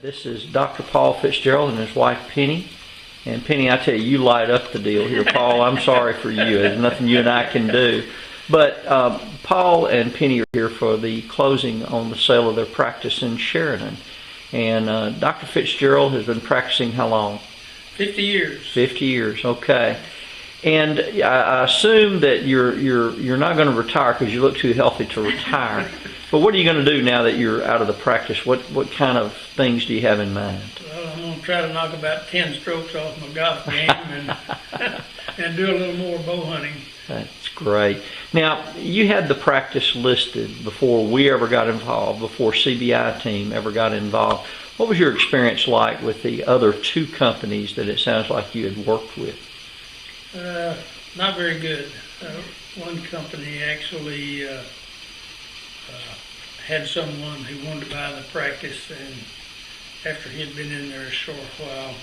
This is Dr. Paul Fitzgerald and his wife Penny. And Penny, I tell you, you light up the deal here. Paul, I'm sorry for you. There's nothing you and I can do. But Paul and Penny are here for the closing on the sale of their practice in Sheridan. And Dr. Fitzgerald has been practicing how long? 50 years. 50 years, okay. And I assume that you're not going to retire because you look too healthy to retire. But what are you going to do now that you're out of the practice? What kind of things do you have in mind? Well, I'm going to try to knock about 10 strokes off my golf game and do a little more bow hunting. That's great. Now, you had the practice listed before we ever got involved, before CBI+Team ever got involved. What was your experience like with the other two companies that it sounds like you had worked with? Not very good. One company actually had someone who wanted to buy the practice, and after he had been in there a short while,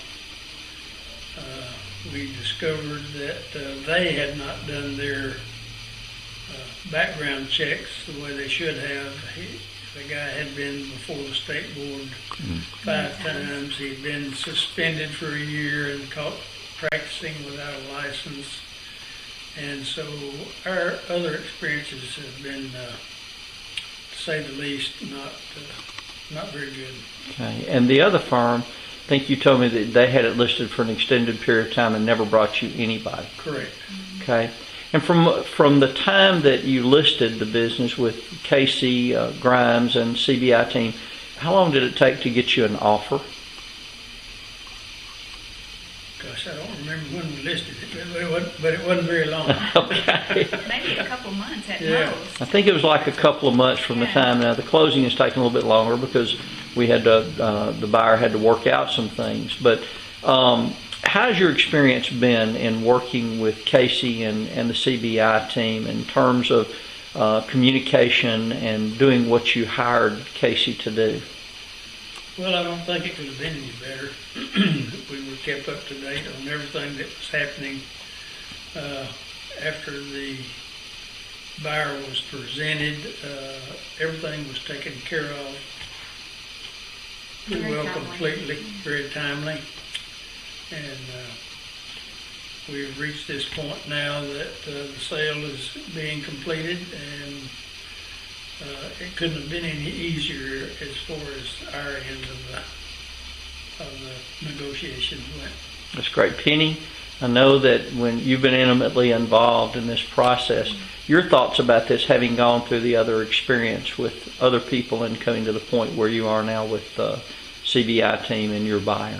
we discovered that they had not done their background checks the way they should have. The guy had been before the state board 5 times. He'd been suspended for a year and caught practicing without a license. And so our other experiences have been, to say the least, not very good. Okay. And the other firm, I think you told me that they had it listed for an extended period of time and never brought you anybody. Correct. Okay. And from the time that you listed the business with Casey, Grimes, and CBI+Team, how long did it take to get you an offer? Gosh, I don't remember when we listed it, but it wasn't very long. Okay. Maybe a couple months at most. I think it was like a couple of months from the time. Now, the closing has taken a little bit longer because we had to, the buyer had to work out some things. But how's your experience been in working with Casey and the CBI+Team in terms of communication and doing what you hired Casey to do? Well, I don't think it could have been any better. We were kept up to date on everything that was happening after the buyer was presented. Everything was taken care of very well, completely, very timely. And we've reached this point now that the sale is being completed, and it couldn't have been any easier as far as our end of the negotiations went. That's great. Penny, I know that when you've been intimately involved in this process, your thoughts about this, having gone through the other experience with other people and coming to the point where you are now with CBI+Team and your buyer?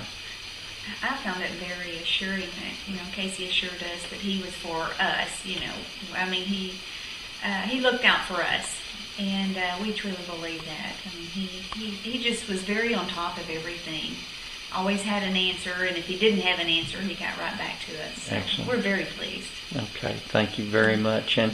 I found it very assuring that, Casey assured us that he was for us, I mean, he looked out for us, and we truly believe that. I mean, he just was very on top of everything, always had an answer, and if he didn't have an answer, he got right back to us. So excellent. We're very pleased. Okay, thank you very much. And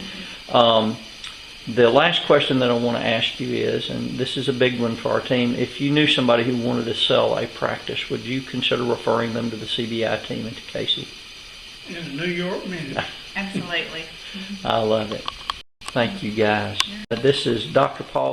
the last question that I want to ask you is, and this is a big one for our team, if you knew somebody who wanted to sell a practice, would you consider referring them to the CBI+Team and to Casey? In a New York minute. Absolutely. I love it. Thank you, guys. This is Dr. Paul